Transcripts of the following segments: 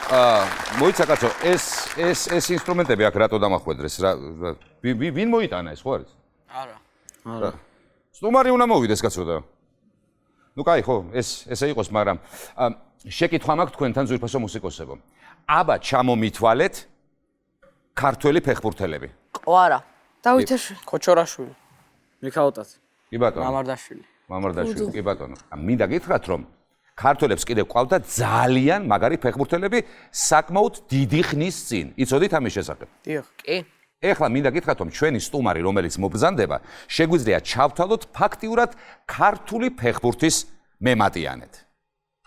მოიცა კაცო, ეს ინსტრუმენტები აქ რატო დამახვედრეს? ვინ მოიტანა ეს, ხო არის? არა. სტუმარი უნდა მოვიდეს კაცო და. ნუ კაი ხო, ესე იყოს, მაგრამ შეკითხვა მაქვს თქვენთან ძვირფასო მუსიკოსებო. აბა ჩამომითვალეთ ქართველი ფეხბურთელები. ყვარა. დავითაშვილი. ქოჩორაშვილი. მიქაუტაცი. კი ბატონო. მამარდაშვილი, კი ბატონო. მინდა გითხრათ, რომ ქართველებს კიდევ ყავდა ძალიან მაგარი ფეხბურთელები საკმაოდ დიდი ხნის წინ. იცოდით ამის შესახებ? დიახ. კი. ეხლა მინდა გითხრათ, რომ ჩვენი სტუმარი, რომელიც მობრძანდება, შეგვიძლია ჩავთვალოთ ფაქტიურად ქართული ფეხბურთის მემატიანეთ.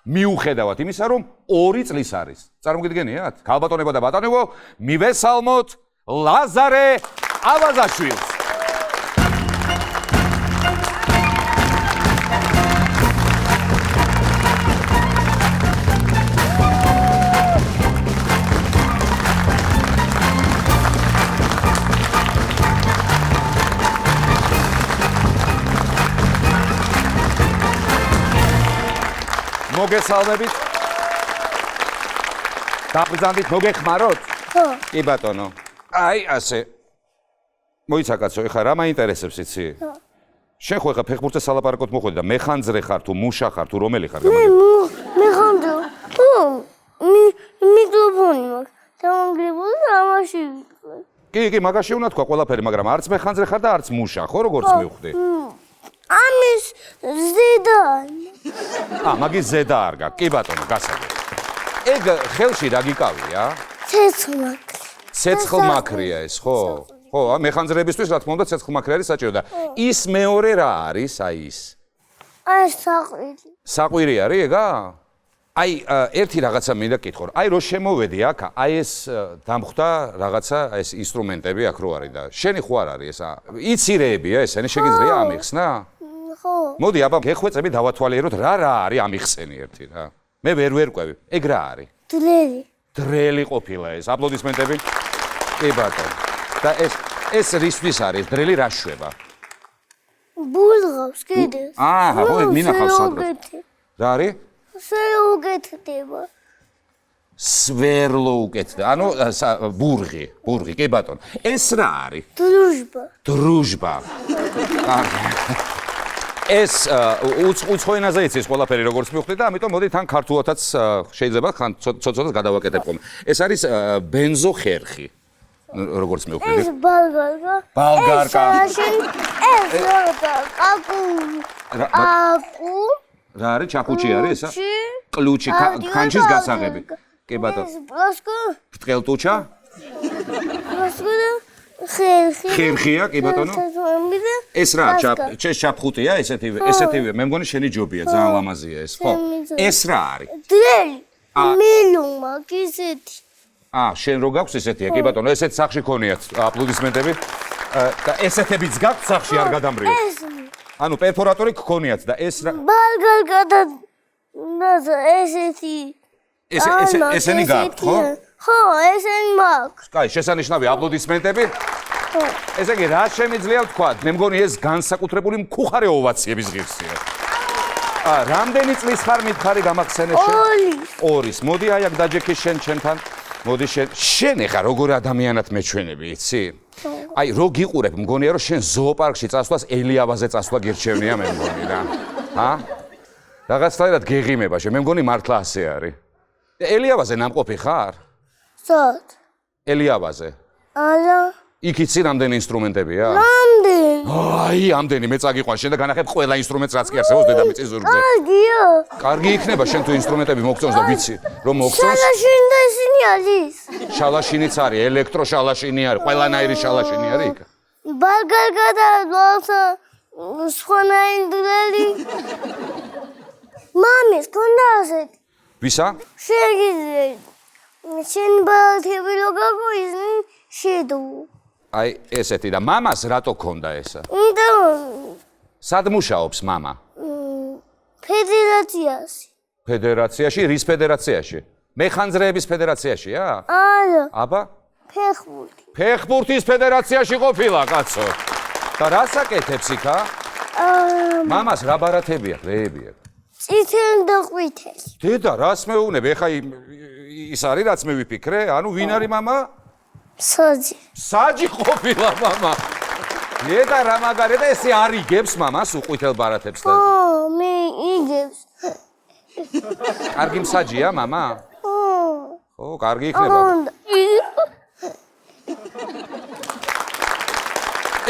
მიუხედავად იმისა, რომ 2 წლის არის. წარმოგიდგენიათ? ქალბატონებო და ბატონებო, მივესალმოთ ლაზარე ავაზაშვილს. მოგესალმებით. დაბრძანდით, მოგეხმაროთ? ხო. კი ბატონო. აი ასე. მოიცა კაცო, ეხლა რა მაინტერესებს იცი? ხო. შენ ხო ეხლა ფეხბურთზე სალაპარაკოდ მოხვედი და მეხანძრე ხარ თუ მუშა ხარ თუ რომელი ხარ? მეხანძრე. ხო. მიკროფონი მაქვს. დამანგრებული ამაში. კი, მაგაში უნდა თქვა ყველაფერი, მაგრამ არც მეხანძრე ხარ და არც მუშა, ხო როგორ მივხვდი? ამის ზედა. მაგის ზედა არ გაქვს. კი ბატონო, გასაგებ. ეგ ხელში რა გიკავია? ცეცხლმაქრი. ცეცხლმაქრია ეს, ხო? ხო, მეხანძრეებისთვის რა თქმა უნდა ცეცხლმაქრი არის საჭირო და ის მეორე რა არის, აი ის? აი საყვირი. საყვირი არის ეგა? აი ერთი რაღაცა მინდა გითხო. აი რო შემოვედი აქ, აი ეს დამხვდა რაღაცა ეს ინსტრუმენტები აქ რო არის და შენი ხო არ არის ეს? იცირეებია ესენი, შეგიძლია ამიხსნა? ხო. მოდი, აბა გეხვეწები დავათვალიეროთ რა არის ამიხსენი ერთი რა. მე ვერ ყვევი. ეგ რა არის? დრელი. დრელი ყოფილა ეს. აპლოდისმენტები. კი ბატონო. და ეს რისთვის არის? დრელი რა შვება? ბულღავს კიდეს. ხო, ეგ მინახავს სადღაც. რა არის? სეუგეთდება. სვერლო უკეთდა. ანუ ბურღი, კი ბატონო. ეს რა არის? დრუჟბა. ეს უცხო ენაზე იცის ყველაფერი როგორც მივხვდი და ამიტომ მოდი თან ქართულადაც შეიძლება ხან ცოტა გადავაკეთებ ხოლმე. ეს არის ბენზოხერხი. როგორც მივხვდი. ეს ბალგარკა. ეს აკუ. რა არის? ჩახუჩი არის ესა? კლუჩი, ხანჯის გასაღები. კი ბატონო. ეს პლასკო. ბრტყელტუჩა? პლასკო და ხერხია, კი ბატონო. ეს რა, ჩაფხუტია, ესეთივე. მე მგონი შენი ჯობია, ძალიან ლამაზია ეს, ხო? ეს რა არის? დრელი. მელუმა კისეთი. შენ რო გაქვს ესეთია, კი ბატონო, ესეთ სახში ქონიათ აპლოდისმენტები. და ესეთებიც გაქვს სახში არ გადამრიოთ. ანუ პერფორატორი გქონიათ და ეს რა? ბალგარკა და ესეთი. ესენი გაქვთ, ხო? ხო, ესენი მაქვს. კაი, შესანიშნავი აპლოდისმენტები. ხო. ესე იგი, რა შემიძლია ვთქვა? მე მგონი ეს განსაკუთრებული მხარე ოვაციების ღირსია. რამდენი წლის ხარ მითხარი გამახსენე შენ? 2. მოდი აი აქ დაჯექი შენ ჩემთან. მოდი შენ ეხა როგორ ადამიანად მეჩვენები, იცი? აი რო გიყურებ, მგონია რომ შენ ზოოპარკში წასვლას ელიავაზე წასვლა გირჩევნია მე მგონი რა. რაღაცნაირად გეღიმება შენ, მე მგონი მართლა ასე არის. ელიავაზე ნამყოფი ხარ? სად? ელიავაზე. არა. იქ იცი რამდენი ინსტრუმენტებია? რამდენი? აი, ამდენი მე წაგიყვან შენ და განახებ ყველა ინსტრუმენტს რაც კი არსებობს დედამიწის ზურგზე. კარგია. კარგი იქნება შენ თუ ინსტრუმენტები მოგწონს და ვიცი რომ მოგწონს. შალაშინი და ისინი არის. შალაშინიც არის, ელექტროშალაშინი არის, ყველანაირი შალაშინი არის იქ. ბალგარკა და სხვანაირი დრელი. მამის ქონდა ასეთი. ვისა? შეგიძლია. შენ ბალთები რო გაგვიზნი შედო. აი ესეთი და მამას რატო ქონდა ესა? სად მუშაობს მამა? ფედერაციაში. ფედერაციაში? რის ფედერაციაში? მეხანძრეების ფედერაციაშია? არა. აბა? ფეხბურთი. ფეხბურთის ფედერაციაში ყოფილა კაცო. და რას აკეთებს იქა? მამას რა ბარათებია, რეებია? წითელი და ყვითელი. დედა, რას მეუბნები? ეხა ის არის რაც მე ვიფიქრე? ანუ ვინ არის მამა? საჯი. საჯი ყოფილა მამა. დედა რა მაგარია და ესე არ იგებს მამას უყვითელ ბარათებს და. მე იგებს. კარგი მსაჯია მამა? ხო, კარგი იქნება.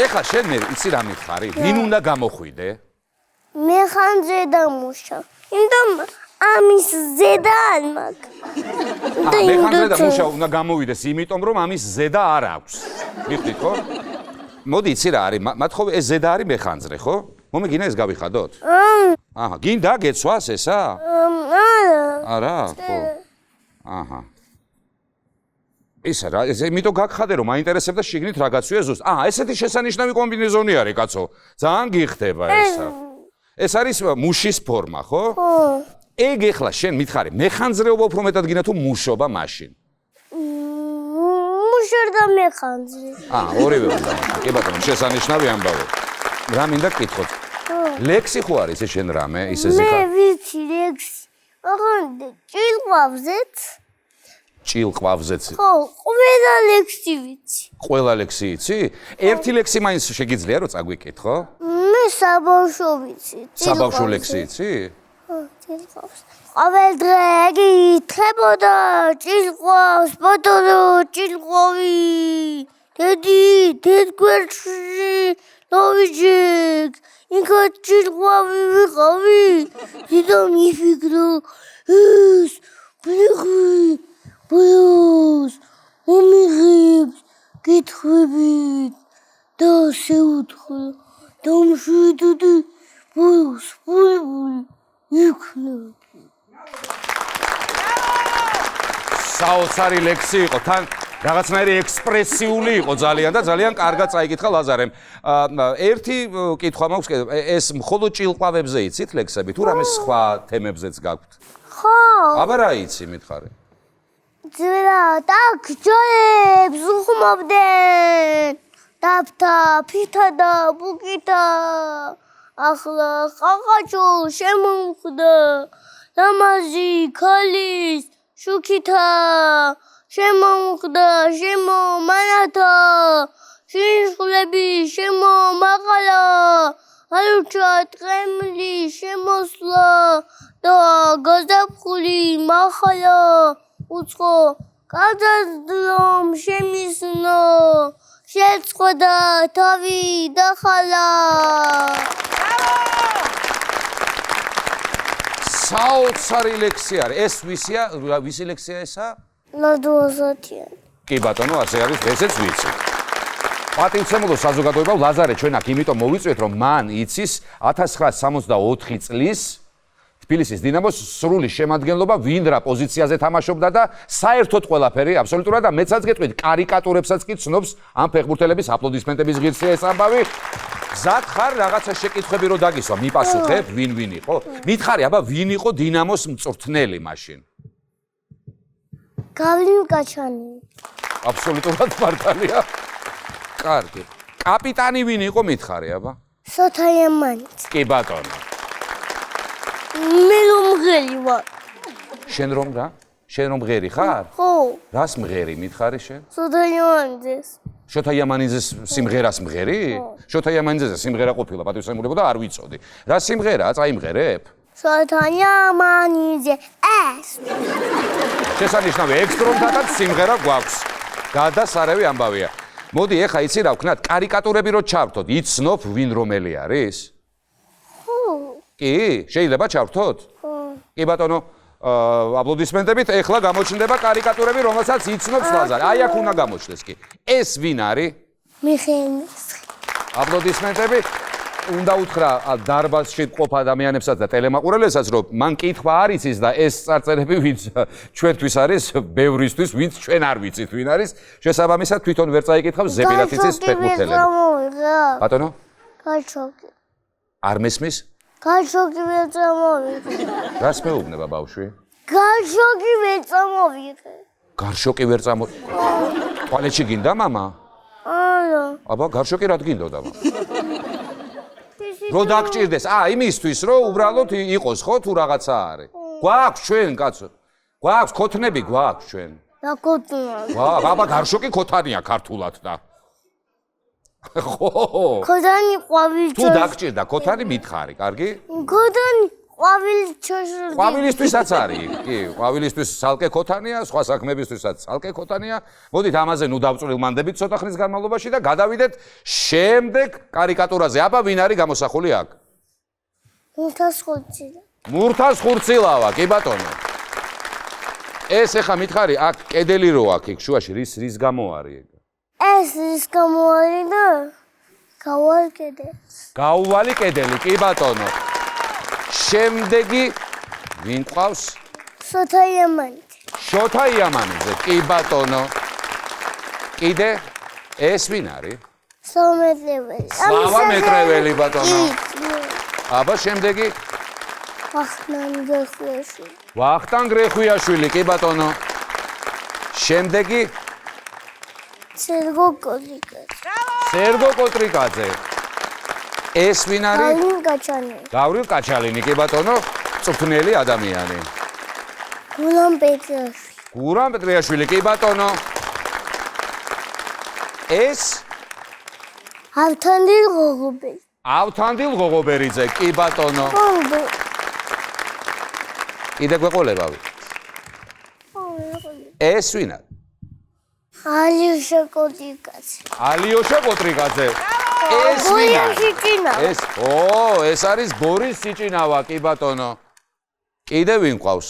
ეხლა შენ მე იცი რა მითხარი? ვინ უნდა გამოხვიდე? მე ხან ზედა მუშა. იმიტომ ამის ზედა არ მაქვს. მე ხან ზედა მუშა უნდა გამოვიდეს, იმიტომ რომ ამის ზედა არ აქვს. მიხდით ხო? მოდი იცი რა არის? მათხოვე ეს ზედა არის მეხანძრე, ხო? მომიგინა ეს გავიხადოთ? აჰა, გინდა გეცვას ესა? არა, ხო. აჰა. ისა რა, ეს იმიტომ გაგხადე რომ მაინტერესებდა შიგნით რა გაცვია ზუსტ. ესეთი შესანიშნავი კომბინეზონი არის, კაცო. ძალიან გიხდება ესა. ეს არის მუშის ფორმა, ხო? ხო. ეგ ეხლა შენ მითხარი, მეხანძრეობა უფრო მეტად გინდა თუ მუშობა მაშინ? მუშა და მეხანძრე. ორივე უნდა. კი ბატონო, შესანიშნავი ამბავი. რა მინდა გკითხოთ? ლექსი ხო არის ეს შენ რამე, ისე მე ზიქა? ვიცი ლექსი. აღარ ჭილყვავზეც. ჭილყვავზეც. ხო, ყველა ლექსი ვიცი. ყველა ლექსი იცი? ერთი ლექსი მაინც შეგიძლია რომ წაგვიკითხო? მე საბავშვო ვიცი. საბავშვო ლექსი იცი? ჭილყვავს. ყოველ დღე გითხრებოდა ჭილყვავს, ბატონო, ჭილყვავი. დედი, დედგვერდში დავიჯექ. იქა ჭილყვავი ვიყავი. დედა მიფიქრო, ეს გლეხი ბოლოს მომიღებს კითხვებით და შეუთხრა და მშვიდობი ბოლოს ბული იქნება. საოცარი ლექსი იყო, თან რაღაცნაირი ექსპრესიული იყო ძალიან და ძალიან კარგად წაიკითხა ლაზარემ. ერთი კითხვა მაქვს, ეს მხოლოდ ჭილყვავებზე იცით ლექსები თუ რამე სხვა თემებზეც გაქვთ? ხო. აბა რა იცი მითხარი? ძვლა და გჯოებს უხმობდნენ. დაფთა, ფითა და ბუკითა. ახლა ხახაჩო შემომხვდა. ლამაზი ქალის შუქითა. შემომხვდა, შემომანათა. შინშულები შემომაყალა. ალუჩა ტყემლი შემოსვლა და გაზაფხული მახალა. უცხო კაცადლომ შემისნო. შეწყვეტა თავი დახალა. საოცარი ლექსი არის. ეს ვისია, ვისი ლექსია ესა? ლადუაზათიანი. კი ბატონო, ასე არის, ესეც ვიცი. პატივცემულო საზოგადოება ლაზარე ჩვენ აქ იმიტომ მოვიწვიეთ რომ მან იცის 1964 წლის თბილისის დინამოს სრული შემადგენლობა ვინ რა პოზიციაზე თამაშობდა და საერთოდ ყველაფერი აბსოლუტურად და მეცაც გეტყვით კარიკატურებსაც კი ცნობს ამ ფეხბურთელების აპლოდისმენტების ღირსია ეს ამბავი. გზად ხარ რაღაცა შეკითხვები რო დაგისვა, მიპასუხებ ვინ იყო? მითხარი, აბა ვინ იყო დინამოს მწვრთნელი მაშინ? გავლინ კაჩანი. აბსოლუტურად მართალია. კარგი. კაპიტანი ვინ იყო მითხარი, აბა? სოთაიამანიც. კი ბატონო. მე რომ მღერი ვარ. შენ რომ რა? შენ რომ მღერი ხარ? ხო. რას მღერი მითხარი შენ? სოთაიამანიძეს. შოთა იამანიძეს სიმღერას მღერი? შოთა იამანიძეზე სიმღერა ყოფილა პატივსემულებო და არ ვიცოდი. რა სიმღერაა? წაიმღერებ? სოთაიამანიძე ეს. შესანიშნავი ექსტრომთანაც სიმღერა გვაქვს. გადასარევი ამბავია. მოდი ეხა იცი რა ვქნათ, კარიკატურები რო ჩავრთოთ, იცნობ ვინ რომელი არის? ხო. კი, შეიძლება ჩავრთოთ? ხო. კი ბატონო, აპლოდისმენტებით ეხლა გამოჩნდება კარიკატურები, რომელსაც იცნობს ლაზარე. აი აქ უნდა გამოჩნდეს კი. ეს ვინ არის? მიხეილსკი. აპლოდისმენტები. უნდა უთხრა დარბაზში ყოფ ადამიანებსაც და ტელემაყურებლებსაც, რომ მან კითხვა არ იცის და ეს წარწერები ვინც ჩვენთვის არის, ბევრისთვის, ვინც ჩვენ არ ვიცით ვინ არის, შესაბამისად თვითონ ვერ წაიკითხავს ზეპირათიცის ფეხბურთელები. ბატონო? გაჩოკი. არ მესმის? გაჩოკი ვერ წამოვიღე. რას მეუბნება ბავშვი? გაჩოკი ვერ წამოვიღე. გარშოკი ვერ წამო. ტუალეტში გინდა მამა? არა. აბა გარშოკი რა გინდოდა? ის რო დაგჭირდეს. იმისთვის რომ უბრალოდ იყოს ხო თუ რაღაცა არის. გვაქვს ჩვენ კაცო. გვაქვს ქოთნები გვაქვს ჩვენ. და კოტნა. აბა გარშოკი ქოთანია ქართულად და. ხო. ქოთანი ყვავილ თუ დაგჭირდა ქოთანი მითხარი, კარგი? ქოთანი ყვავილ ჩაშორდი. ყვავილისთვისაც არის. კი, ყვავილისთვის სალკე ქოთანია, სხვა საქმეებისთვისაც სალკე ქოთანია. მოდით ამაზე ნუ დავწვრილმანდებით ცოტა ხნის განმავლობაში და გადავიდეთ შემდეგ კარიკატურაზე. აბა ვინ არის გამოსახული აქ? მურთას ხურცილა. მურთას ხურცილავა, კი ბატონო. ეს ეხა მითხარი, აქ კედელი რო აქ იქ შუაში რის გამო არის ეგ? ეს ის გამო არის და გავალკედე. გაუვალი კედელი, კი ბატონო. შემდეგი ვინ ყავს? შოთა იამანიძე. შოთა იამანიძე, კი ბატონო. კიდე ეს ვინ არის? სლავამეტრეველი. სლავამეტრეველი ბატონო. აბა შემდეგი ვახტანგ გრეხვიაშვილი. ვახტანგ გრეხვიაშვილი, კი ბატონო. შემდეგი სერგო კოტრიკაძე. სერგო კოტრიკაძე. ეს ვინ არის? გავრილ გაჩალინი. გავრილ გაჩალინი, კი ბატონო. წვრთნელი ადამიანი. გურამ პეტრიაშვილი. გურამ პეტრიაშვილი, კი ბატონო. ეს ავთანდილ ღოღობელი. ავთანდილ ღოღობერიძე, კი ბატონო. კიდე გვეყოლებავი. ეს ვინ არის? ალიოშა კოტრიკაძე. ალიოშა კოტრიკაძე. ეს ვინ არის? ეს არის ბორის სიჭინავა, კი ბატონო. კიდე ვინ ყავს?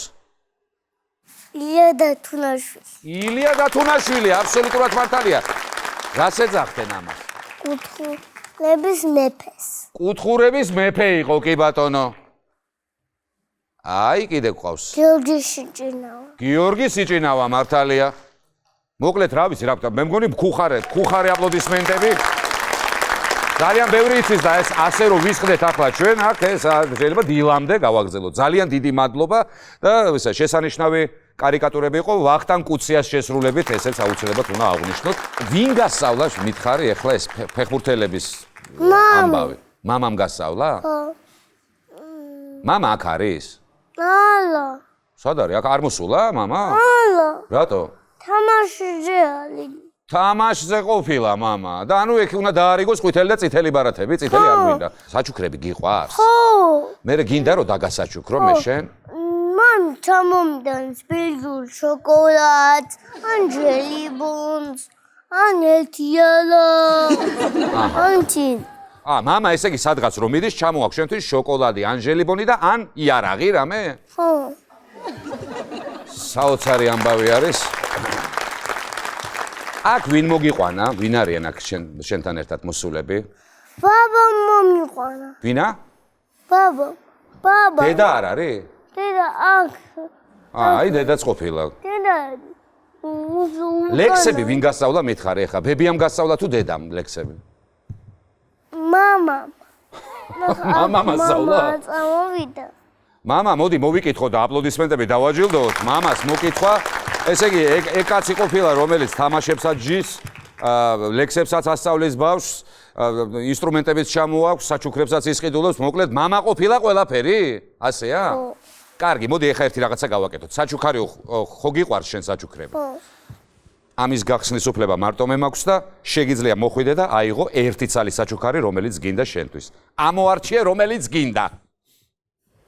ილია დათუნაშვილი. ილია დათუნაშვილი, აბსოლუტურად მართალია. რას ეძახდნენ ამას? კუთხურების მეფეს. კუთხურების მეფე იყო, კი ბატონო. კიდე ყავს? გიორგი სიჭინავა. გიორგი სიჭინავა, მართალია. მოკლედ რა ვიცი რა, მე მგონი მქუხარე აპლოდისმენტები. ძალიან ბევრი იცის და ეს ასე რომ ვისხდეთ ახლა ჩვენ აქ ეს შეიძლება დილამდე გავაგზავნოთ. ძალიან დიდი მადლობა და შესანიშნავი კარიკატურები იყო ვახტანგ კუციას შესრულებით, ესეც აუცილებლად უნდა აღვნიშნოთ. ვინ გასწავლა მითხარი ახლა ეს ფეხბურთელების ამბავი? მამამ გასწავლა? ხო. მამა აქ არის? ალა. სად არის? აქ არ მოსულა მამა? ალა. რატო? თამაშზე არის. თამაშზე ყოფილა მამა და ანუ ეგ უნდა დაარიგოს ყვითელი და წითელი ბარათები, წითელი არ გვინდა. საჩუქრები გიყვარს? ხო. მე გინდა რომ დაგასაჩუქრო მე შენ? მან ჩამომდან სპილგულ შოკოლადს, ან ჯელიბონს, ან ეთიალა. ანჩინ. მამა ესე იგი სადღაც რომ მიდის ჩამოაქვს შენთვის შოკოლადი, ან ჟელიბონი და ან იარაღი რამე? ხო. საოცარი ამბავი არის. აქ ვინ მოგიყვანა? ვინ არიან აქ შენთან ერთად მოსულები? ბაბა მომიყვანა. ვინა? ბაბა. დედა არ არის? დედა აქ. დედაც ყოფილა. დედა. ლექსები ვინ გასწავლა მითხარი ახლა? ბებიამ გასწავლა თუ დედამ ლექსები? მამა. მამამ ასწავლა? წამოვიდა. მამა, მოდი მოვიკითხო და აპლოდისმენტები დავაჯილდოთ. მამას მოკითხვა. ესე იგი, ეგ კაცი ყოფილა, რომელიც თამაშებსაც ჯის, ლექსებსაც ასწავლის ბავშვს, ინსტრუმენტებიც ჩამოაქვს, საჩუქრებსაც ისყიდულობს. მოკლედ, მამა ყოფილა ყველაფერი? ასეა? ხო. კარგი, მოდი ახლა ერთი რაღაცა გავაკეთოთ. საჩუქარი ხო გიყვარს შენ საჩუქრები? ხო. ამის გახსნის უფლება მარტო მე მაქვს და შეგიძლია მოხვიდე და აიღო ერთი ცალი საჩუქარი, რომელიც გინდა შენთვის. ამოარჩიე, რომელიც გინდა.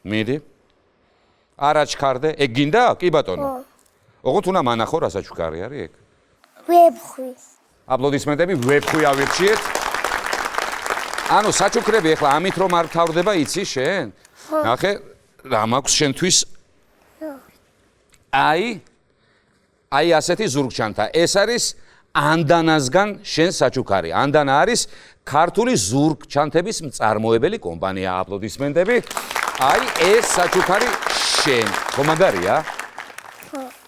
მიდი. არაჩქარდე, ეგ გინდა? კი ბატონო. ოღონდ უნდა მანახო რა საჩუქარი არის ეგ. ვებხვი. აპლოდისმენტები ვებხვი ავირჩიეთ. ანუ საჩუქრები ახლა ამით რომ არ თავდება იცი შენ? ნახე, რა მაქვს შენთვის? აი ასეთი ზურგჩანთა. ეს არის ანდანასგან შენ საჩუქარი. ანდანა არის ქართული ზურგჩანთების მწარმოებელი კომპანია. აპლოდისმენტები. ეს საჩუქარი შენ. ხო მაგარია?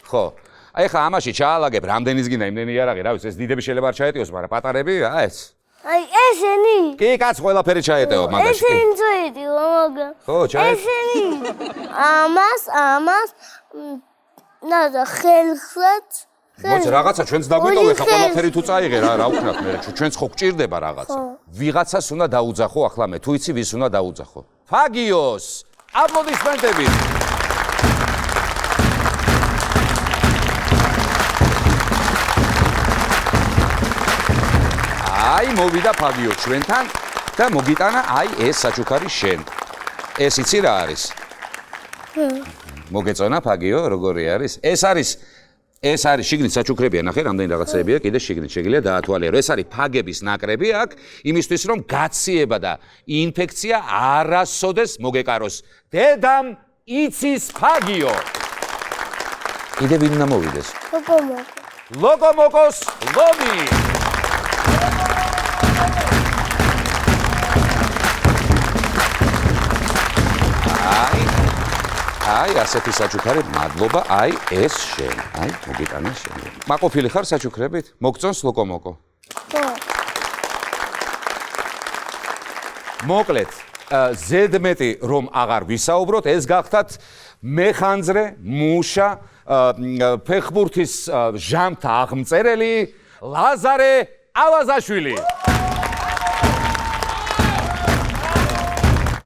ხო. ხა ამაში ჩაალაგებ რამდენის გინდა იმდენი იარაღი, რა ვიცი, ეს დიდები შეიძლება არ ჩაეტიოს, მაგრამ პატარები, ეს. ესენი. კი, კაც ყველაფერი ჩაეტეო მაგაში. ესენი წაეტიო, მაგრამ. ხო, ჩაეტიო. ესენი. ამას ნადა ხელხლად მოიცა რაღაცა ჩვენც დაგვიტოვე ხა ყველაფერი თუ წაიღე რა ვქნათ მე ჩვენც ხო გჭირდება რაღაცა ვიღაცას უნდა დაუძახო ახლა მე თუ იცი ვის უნდა დაუძახო ფაგიოს აპლოდისმენტები აი მოვიდა ფაგიო ჩვენთან და მოგიტანა აი ეს საჩუქარი შენ ეს იცი რა არის მოგეწონა ფაგიო როგორი არის ეს არის შიგნით საჩუქრებია ნახე რამდენი რაღაცებია კიდე შიგნით შეგიძლია დაათვალიერო ეს არის ფაგების ნაკრები აქ იმისთვის რომ გაციება და ინფექცია არასოდეს მოგეკაროს დედამ იცის ფაგიო კიდე ვინ უნდა მოვიდეს ლოკომოკოს ლომი აი ასეთი საჩუქარი მადლობა აი ეს შენ აი მოგიტანა შენ მაყოფილი ხარ საჩუქრებით მოგწონს ლოკომოკო მოკლედ ზედმეტი რომ აღარ ვისაუბროთ ეს გახდათ მეხანძრე მუშა ფეხბურთის ჟამთა აღმწერელი ლაზარე ავაზაშვილი